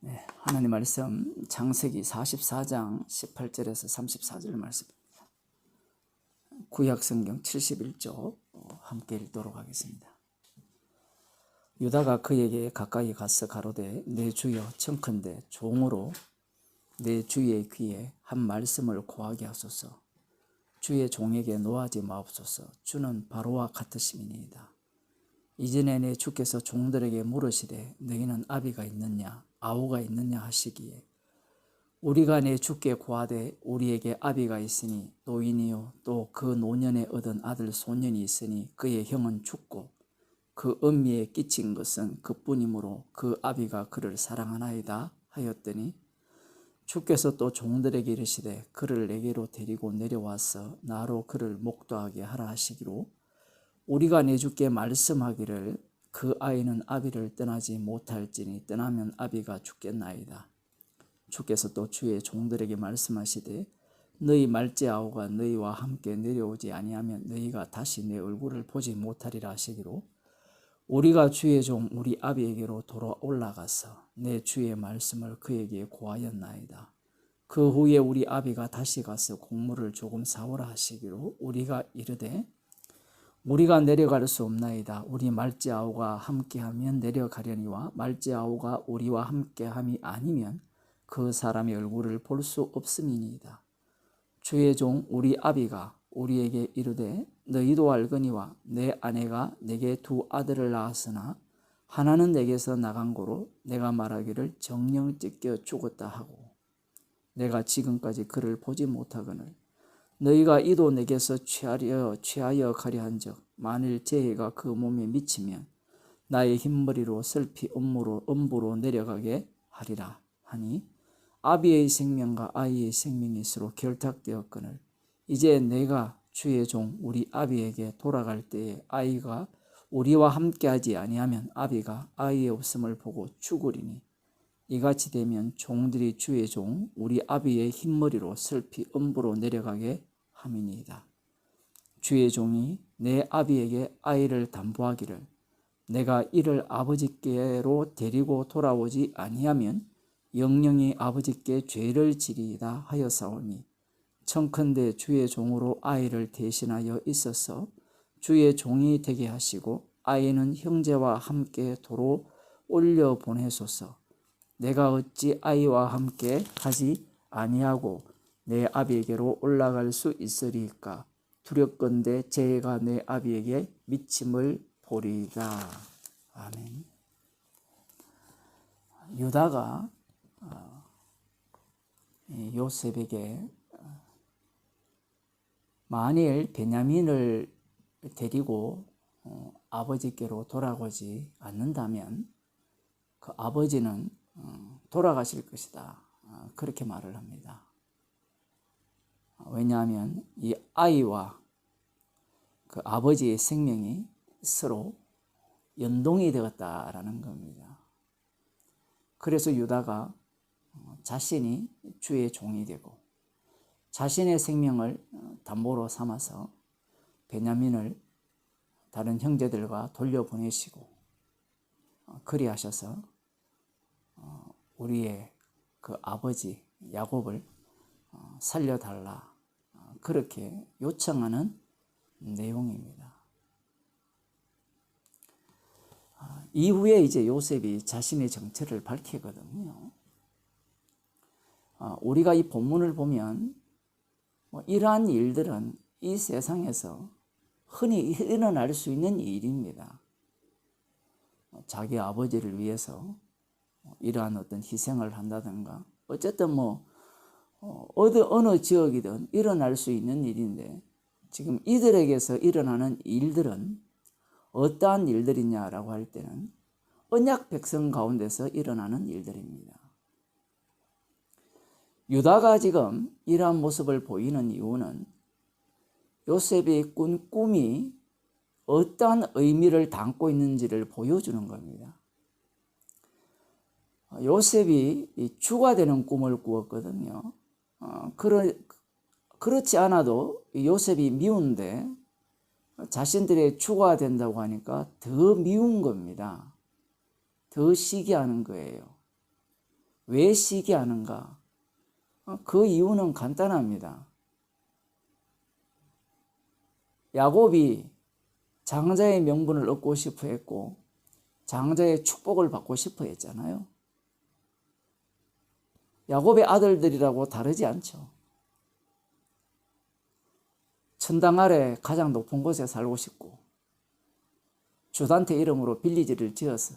하나님 말씀 창세기 44장 18절에서 34절 말씀입니다. 구약성경 71쪽 함께 읽도록 하겠습니다. 유다가 그에게 가까이 가서 가로되 내 주여 청컨대 종으로 내 주의 귀에 한 말씀을 고하게 하소서. 주의 종에게 노하지 마옵소서. 주는 바로와 같으심이니이다. 이전에 내 주께서 종들에게 물으시되 너희는 아비가 있느냐 아우가 있느냐 하시기에 우리가 내 주께 고하되 우리에게 아비가 있으니 노인이요 또 그 노년에 얻은 아들 소년이 있으니 그의 형은 죽고 그 음미에 끼친 것은 그뿐이므로 그 아비가 그를 사랑하나이다 하였더니 주께서 또 종들에게 이르시되 그를 내게로 데리고 내려와서 나로 그를 목도하게 하라 하시기로 우리가 내 주께 말씀하기를 그 아이는 아비를 떠나지 못할지니 떠나면 아비가 죽겠나이다. 주께서 또 주의 종들에게 말씀하시되 너희 말째 아우가 너희와 함께 내려오지 아니하면 너희가 다시 내 얼굴을 보지 못하리라 하시기로 우리가 주의 종 우리 아비에게로 돌아 올라가서 내 주의 말씀을 그에게 고하였나이다. 그 후에 우리 아비가 다시 가서 곡물을 조금 사오라 하시기로 우리가 이르되 우리가 내려갈 수 없나이다. 우리 말째 아우가 함께하면 내려가려니와 말째 아우가 우리와 함께함이 아니면 그 사람의 얼굴을 볼 수 없음이니이다. 주의 종 우리 아비가 우리에게 이르되 너희도 알거니와 내 아내가 내게 두 아들을 낳았으나 하나는 내게서 나간 고로 내가 말하기를 정령 찢겨 죽었다 하고 내가 지금까지 그를 보지 못하거늘 너희가 이도 내게서 취하여 가려 한적 만일 재해가 그 몸에 미치면 나의 흰머리로 슬피 음부로 내려가게 하리라 하니 아비의 생명과 아이의 생명이 서로 결탁되었거늘 이제 내가 주의 종 우리 아비에게 돌아갈 때에 아이가 우리와 함께하지 아니하면 아비가 아이의 없음을 보고 죽으리니 이같이 되면 종들이 주의 종 우리 아비의 흰머리로 슬피 음부로 내려가게 함이니이다. 주의 종이 내 아비에게 아이를 담보하기를 내가 이를 아버지께로 데리고 돌아오지 아니하면 영영이 아버지께 죄를 지리이다 하여사오니 청컨대 주의 종으로 아이를 대신하여 있어서 주의 종이 되게 하시고 아이는 형제와 함께 도로 올려 보내소서. 내가 어찌 아이와 함께 하지 아니하고 내 아비에게로 올라갈 수 있으리까? 두렵건대 재해가 내 아비에게 미침을 보리이다. 아멘. 유다가 요셉에게 만일 베냐민을 데리고 아버지께로 돌아오지 않는다면 그 아버지는 돌아가실 것이다. 그렇게 말을 합니다. 왜냐하면 이 아이와 그 아버지의 생명이 서로 연동이 되었다라는 겁니다. 그래서 유다가 자신이 주의 종이 되고 자신의 생명을 담보로 삼아서 베냐민을 다른 형제들과 돌려보내시고 그리하셔서 우리의 그 아버지 야곱을 살려달라 그렇게 요청하는 내용입니다. 이후에 이제 요셉이 자신의 정체를 밝히거든요. 우리가 이 본문을 보면 이러한 일들은 이 세상에서 흔히 일어날 수 있는 일입니다. 자기 아버지를 위해서 이러한 어떤 희생을 한다든가 어쨌든 어느 지역이든 일어날 수 있는 일인데 지금 이들에게서 일어나는 일들은 어떠한 일들이냐라고 할 때는 언약 백성 가운데서 일어나는 일들입니다. 유다가 지금 이러한 모습을 보이는 이유는 요셉이 꾼 꿈이 어떠한 의미를 담고 있는지를 보여주는 겁니다. 요셉이 주가 되는 꿈을 꾸었거든요. 그렇지 않아도 요셉이 미운데 자신들의 주가 된다고 하니까 더 미운 겁니다. 더 시기하는 거예요. 왜 시기하는가? 그 이유는 간단합니다. 야곱이 장자의 명분을 얻고 싶어 했고 장자의 축복을 받고 싶어 했잖아요. 야곱의 아들들이라고 다르지 않죠. 천당 아래 가장 높은 곳에 살고 싶고 주단태 이름으로 빌리지를 지어서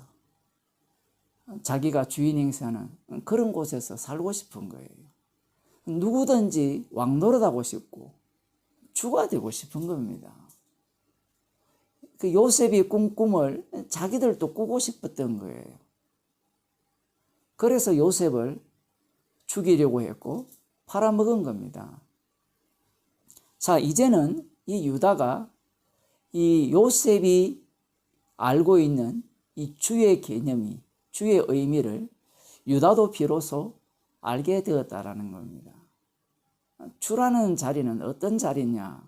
자기가 주인 행세하는 그런 곳에서 살고 싶은 거예요. 누구든지 왕 노릇하고 싶고 주가 되고 싶은 겁니다. 그 요셉이 꾼 꿈을 자기들도 꾸고 싶었던 거예요. 그래서 요셉을 죽이려고 했고 팔아먹은 겁니다. 자, 이제는 이 유다가 이 요셉이 알고 있는 이 주의 개념이, 주의 의미를 유다도 비로소 알게 되었다라는 겁니다. 주라는 자리는 어떤 자리냐?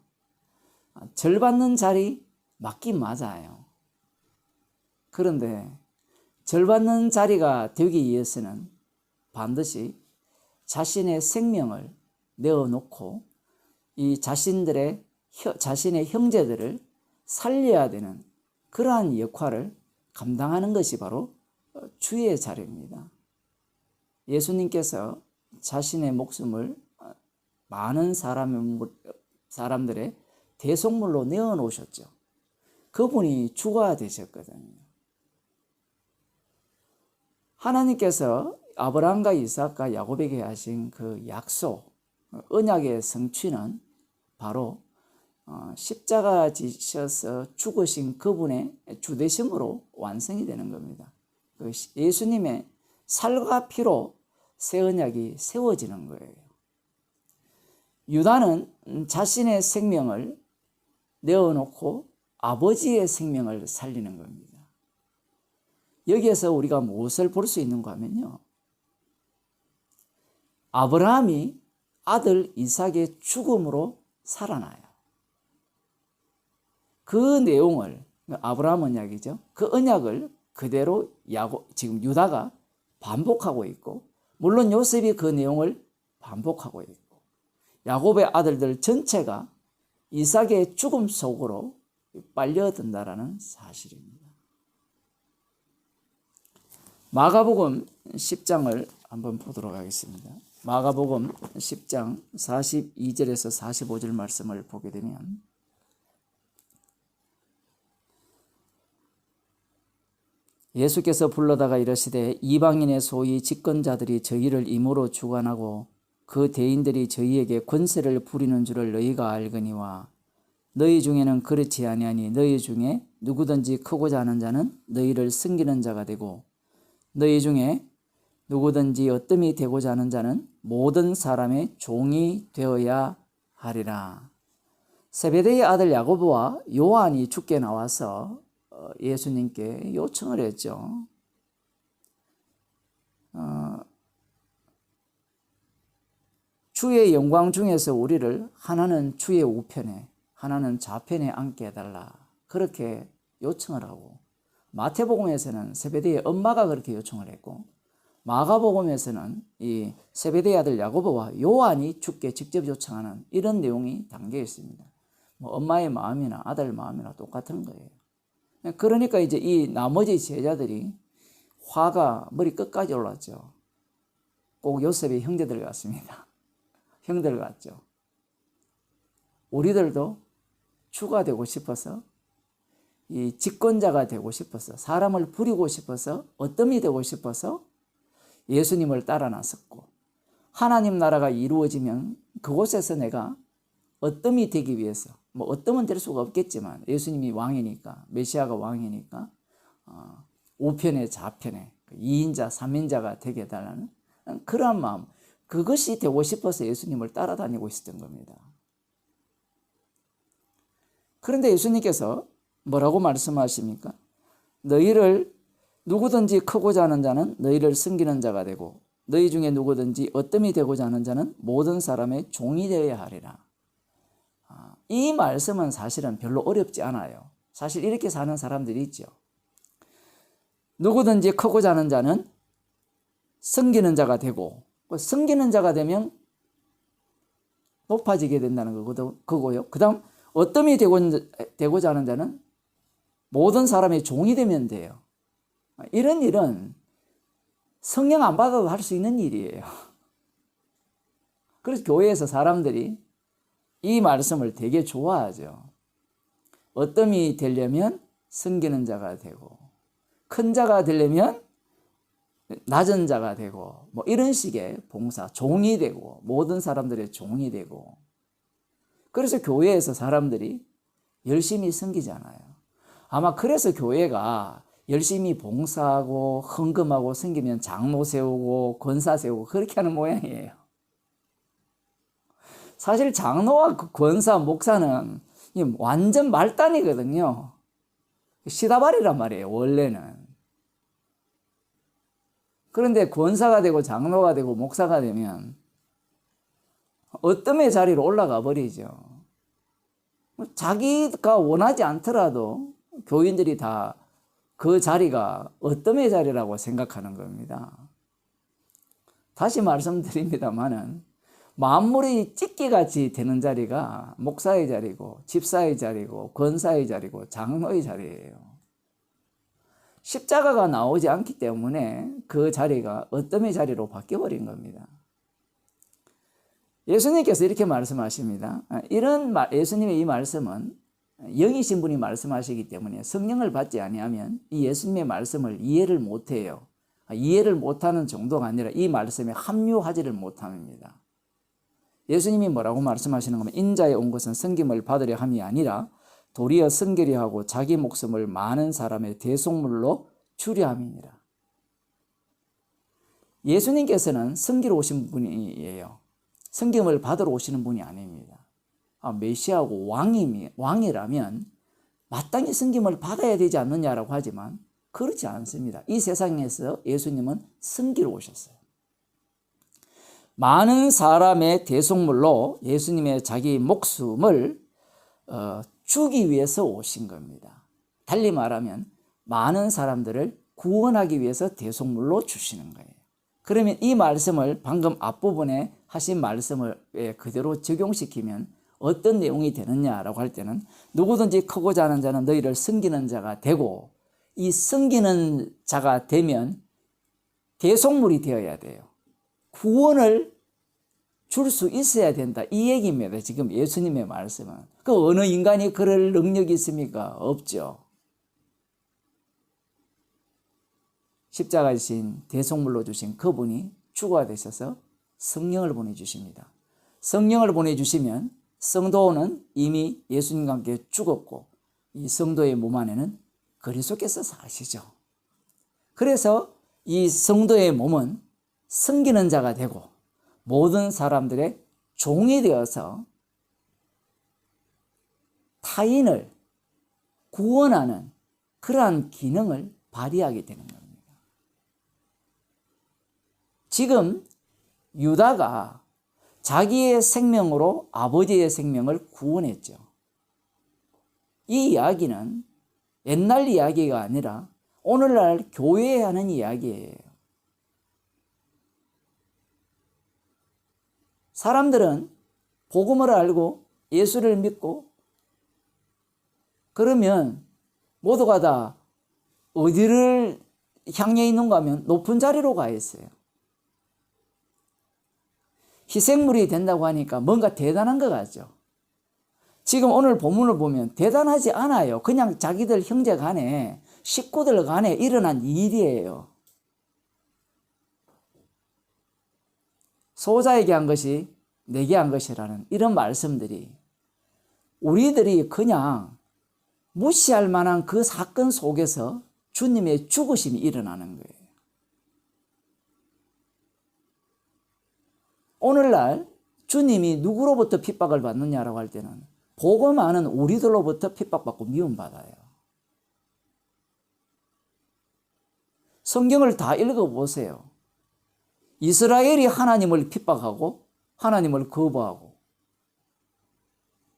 절 받는 자리 맞긴 맞아요. 그런데 절 받는 자리가 되기 위해서는 반드시 자신의 생명을 내어놓고 이 자신의 형제들을 살려야 되는 그러한 역할을 감당하는 것이 바로 주의 자리입니다. 예수님께서 자신의 목숨을 많은 사람들의 대속물로 내어놓으셨죠. 그분이 주가 되셨거든요. 하나님께서 아브라함과 이삭과 야곱에게 하신 그 약속, 언약의 성취는 바로 십자가 지셔서 죽으신 그분의 주되심으로 완성이 되는 겁니다. 예수님의 살과 피로 새 언약이 세워지는 거예요. 유다는 자신의 생명을 내어놓고 아버지의 생명을 살리는 겁니다. 여기에서 우리가 무엇을 볼 수 있는가 하면요. 아브라함이 아들 이삭의 죽음으로 살아나요. 그 내용을, 아브라함 언약이죠. 그 언약을 그대로 지금 유다가 반복하고 있고, 물론 요셉이 그 내용을 반복하고 있고, 야곱의 아들들 전체가 이삭의 죽음 속으로 빨려든다라는 사실입니다. 마가복음 10장을 한번 보도록 하겠습니다. 마가복음 10장 42절에서 45절 말씀을 보게 되면 예수께서 불러다가 이르시되 이방인의 소위 집권자들이 저희를 임으로 주관하고 그 대인들이 저희에게 권세를 부리는 줄을 너희가 알거니와 너희 중에는 그렇지 아니하니 너희 중에 누구든지 크고자 하는 자는 너희를 섬기는 자가 되고 너희 중에 누구든지 어뜸이 되고자 하는 자는 모든 사람의 종이 되어야 하리라. 세베대의 아들 야고보와 요한이 죽게 나와서 예수님께 요청을 했죠. 주의 영광 중에서 우리를 하나는 주의 우편에 하나는 좌편에 앉게 해달라. 그렇게 요청을 하고 마태복음에서는 세베대의 엄마가 그렇게 요청을 했고 마가복음에서는 이 세베대의 아들 야고보와 요한이 죽게 직접 요청하는 이런 내용이 담겨 있습니다. 뭐 엄마의 마음이나 아들 마음이나 똑같은 거예요. 그러니까 이제 이 나머지 제자들이 화가 머리 끝까지 올랐죠. 꼭 요셉의 형제들 같습니다. 형들 같죠. 우리들도 주가 되고 싶어서 이 집권자가 되고 싶어서 사람을 부리고 싶어서 어뜸이 되고 싶어서 예수님을 따라 나섰고 하나님 나라가 이루어지면 그곳에서 내가 어뜸이 되기 위해서 뭐 어뜸은 될 수가 없겠지만 예수님이 왕이니까 메시아가 왕이니까 우편에 좌편에 2인자 3인자가 되게 해달라는 그러한 마음 그것이 되고 싶어서 예수님을 따라다니고 있었던 겁니다. 그런데 예수님께서 뭐라고 말씀하십니까? 너희를 누구든지 크고자 하는 자는 너희를 섬기는 자가 되고 너희 중에 누구든지 어뜸이 되고자 하는 자는 모든 사람의 종이 되어야 하리라. 이 말씀은 사실은 별로 어렵지 않아요. 사실 이렇게 사는 사람들이 있죠. 누구든지 크고자 하는 자는 섬기는 자가 되고, 섬기는 자가 되면 높아지게 된다는 거고요. 그 다음 어떠함이 되고자 하는 자는 모든 사람의 종이 되면 돼요. 이런 일은 성령 안 받아도 할 수 있는 일이에요. 그래서 교회에서 사람들이 이 말씀을 되게 좋아하죠. 어떠함이 되려면 섬기는 자가 되고, 큰 자가 되려면 낮은 자가 되고, 뭐 이런 식의 봉사, 종이 되고, 모든 사람들의 종이 되고. 그래서 교회에서 사람들이 열심히 섬기잖아요. 아마 그래서 교회가 열심히 봉사하고 헌금하고 섬기면 장로 세우고 권사 세우고 그렇게 하는 모양이에요. 사실 장로와 권사, 목사는 완전 말단이거든요. 시다발이란 말이에요, 원래는. 그런데 권사가 되고 장로가 되고 목사가 되면 어뜸의 자리로 올라가 버리죠. 자기가 원하지 않더라도 교인들이 다 그 자리가 어뜸의 자리라고 생각하는 겁니다. 다시 말씀드립니다마는 만물이 찢기같이 되는 자리가 목사의 자리고 집사의 자리고 권사의 자리고 장로의 자리예요. 십자가가 나오지 않기 때문에 그 자리가 어뜸의 자리로 바뀌어버린 겁니다. 예수님께서 이렇게 말씀하십니다. 예수님의 이 말씀은 영이신 분이 말씀하시기 때문에 성령을 받지 아니하면 이 예수님의 말씀을 이해를 못해요. 이해를 못하는 정도가 아니라 이 말씀에 합류하지를 못합니다. 예수님이 뭐라고 말씀하시는 거면 인자에 온 것은 섬김을 받으려 함이 아니라 도리어 섬기려 하고 자기 목숨을 많은 사람의 대속물로 주려 함이니라. 예수님께서는 섬기러 오신 분이에요. 섬김을 받으러 오시는 분이 아닙니다. 메시아고 왕이라면 마땅히 섬김을 받아야 되지 않느냐라고 하지만 그렇지 않습니다. 이 세상에서 예수님은 섬기러 오셨어요. 많은 사람의 대속물로 예수님의 자기 목숨을 주기 위해서 오신 겁니다. 달리 말하면 많은 사람들을 구원하기 위해서 대속물로 주시는 거예요. 그러면 이 말씀을 방금 앞부분에 하신 말씀을 그대로 적용시키면 어떤 내용이 되느냐라고 할 때는 누구든지 크고자 하는 자는 너희를 섬기는 자가 되고, 이 섬기는 자가 되면 대속물이 되어야 돼요. 구원을 줄 수 있어야 된다, 이 얘기입니다. 지금 예수님의 말씀은. 그 어느 인간이 그럴 능력이 있습니까? 없죠. 십자가에 지신 대속물로 주신 그분이 주가 되셔서 성령을 보내주십니다. 성령을 보내주시면 성도는 이미 예수님과 함께 죽었고 이 성도의 몸 안에는 그리스도께서 사시죠. 그래서 이 성도의 몸은 섬기는 자가 되고 모든 사람들의 종이 되어서 타인을 구원하는 그러한 기능을 발휘하게 되는 겁니다. 지금 유다가 자기의 생명으로 아버지의 생명을 구원했죠. 이 이야기는 옛날 이야기가 아니라 오늘날 교회에 하는 이야기예요. 사람들은 복음을 알고 예수를 믿고 그러면 모두가 다 어디를 향해 있는가 하면 높은 자리로 가 있어요. 희생물이 된다고 하니까 뭔가 대단한 것 같죠. 지금 오늘 본문을 보면 대단하지 않아요. 그냥 자기들 형제 간에 식구들 간에 일어난 일이에요. 소자에게 한 것이 내게 한 것이라는 이런 말씀들이 우리들이 그냥 무시할 만한 그 사건 속에서 주님의 죽으심이 일어나는 거예요. 오늘날 주님이 누구로부터 핍박을 받느냐라고 할 때는 복음 아는 우리들로부터 핍박받고 미움받아요. 성경을 다 읽어보세요. 이스라엘이 하나님을 핍박하고 하나님을 거부하고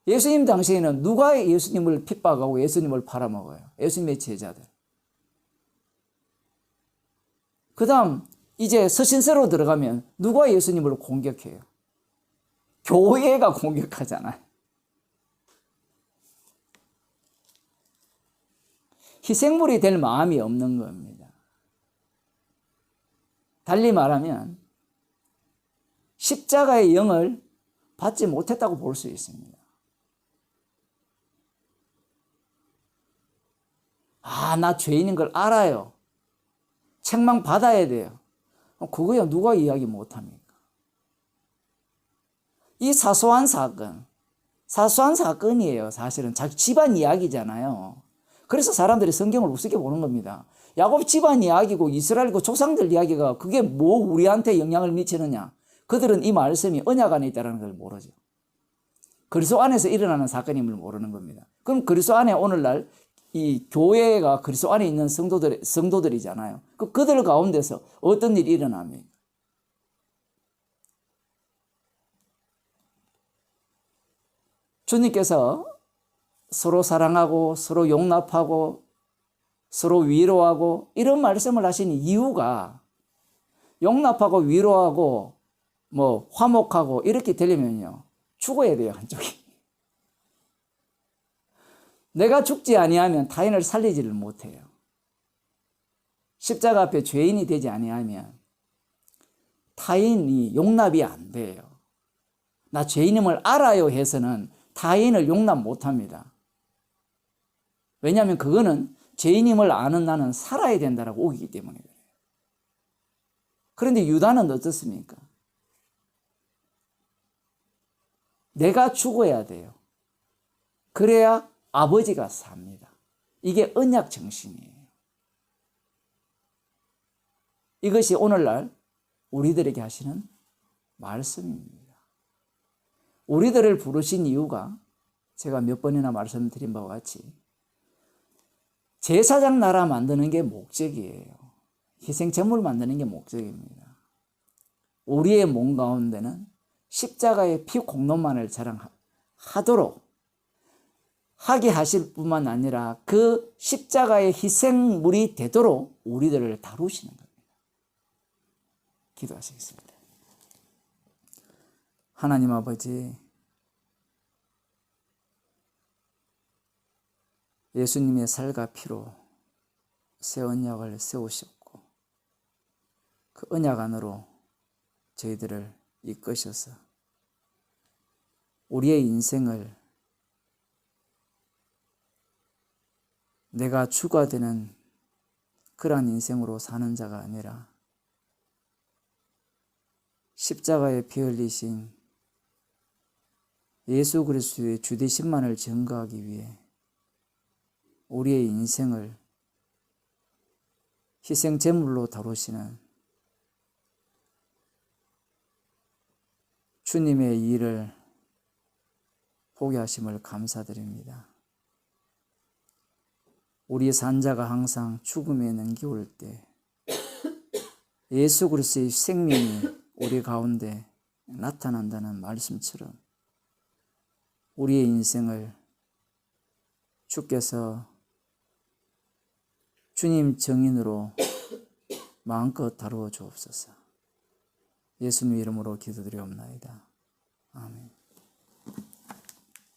예수님 당시에는 누가 예수님을 핍박하고 예수님을 팔아먹어요? 예수님의 제자들. 그 다음 이제 서신서로 들어가면 누가 예수님을 공격해요? 교회가 공격하잖아요. 희생물이 될 마음이 없는 겁니다. 달리 말하면 십자가의 영을 받지 못했다고 볼 수 있습니다. 나 죄인인 걸 알아요. 책망 받아야 돼요. 그거야 누가 이야기 못합니까? 이 사소한 사건이에요. 사실은 자기 집안 이야기잖아요. 그래서 사람들이 성경을 우습게 보는 겁니다. 야곱 집안 이야기고 이스라엘 그 조상들 이야기가 그게 뭐 우리한테 영향을 미치느냐. 그들은 이 말씀이 언약 안에 있다는 걸 모르죠. 그리스도 안에서 일어나는 사건임을 모르는 겁니다. 그럼 그리스도 안에 오늘날 이 교회가 그리스도 안에 있는 성도들이잖아요. 그들 가운데서 어떤 일이 일어납니까? 주님께서 서로 사랑하고 서로 용납하고 서로 위로하고 이런 말씀을 하신 이유가 용납하고 위로하고 뭐 화목하고 이렇게 되려면요. 죽어야 돼요, 한쪽이. 내가 죽지 아니하면 타인을 살리지를 못해요. 십자가 앞에 죄인이 되지 아니하면 타인이 용납이 안 돼요. 나 죄인임을 알아요 해서는 타인을 용납 못합니다. 왜냐하면 그거는 죄인임을 아는 나는 살아야 된다라고 오기 때문에 그래요. 그런데 유다는 어떻습니까? 내가 죽어야 돼요. 그래야 아버지가 삽니다. 이게 언약 정신이에요. 이것이 오늘날 우리들에게 하시는 말씀입니다. 우리들을 부르신 이유가 제가 몇 번이나 말씀드린 바와 같이 제사장 나라 만드는 게 목적이에요. 희생제물 만드는 게 목적입니다. 우리의 몸 가운데는 십자가의 피 공로만을 자랑하도록 하게 하실 뿐만 아니라 그 십자가의 희생물이 되도록 우리들을 다루시는 겁니다. 기도하시겠습니다. 하나님 아버지, 예수님의 살과 피로 새 언약을 세우셨고 그 언약 안으로 저희들을 이끄셔서 우리의 인생을 내가 주가 되는 그러한 인생으로 사는 자가 아니라 십자가에 피 흘리신 예수 그리스도의 주되심만을 증거하기 위해 우리의 인생을 희생제물로 다루시는 주님의 일을 보게 하심을 감사드립니다. 우리 산자가 항상 죽음에 넘겨올 때 예수 그리스도의 생명이 우리 가운데 나타난다는 말씀처럼 우리의 인생을 주께서 주님 정인으로 마음껏 다루어 주옵소서. 예수님 이름으로 기도드리옵나이다. 아멘.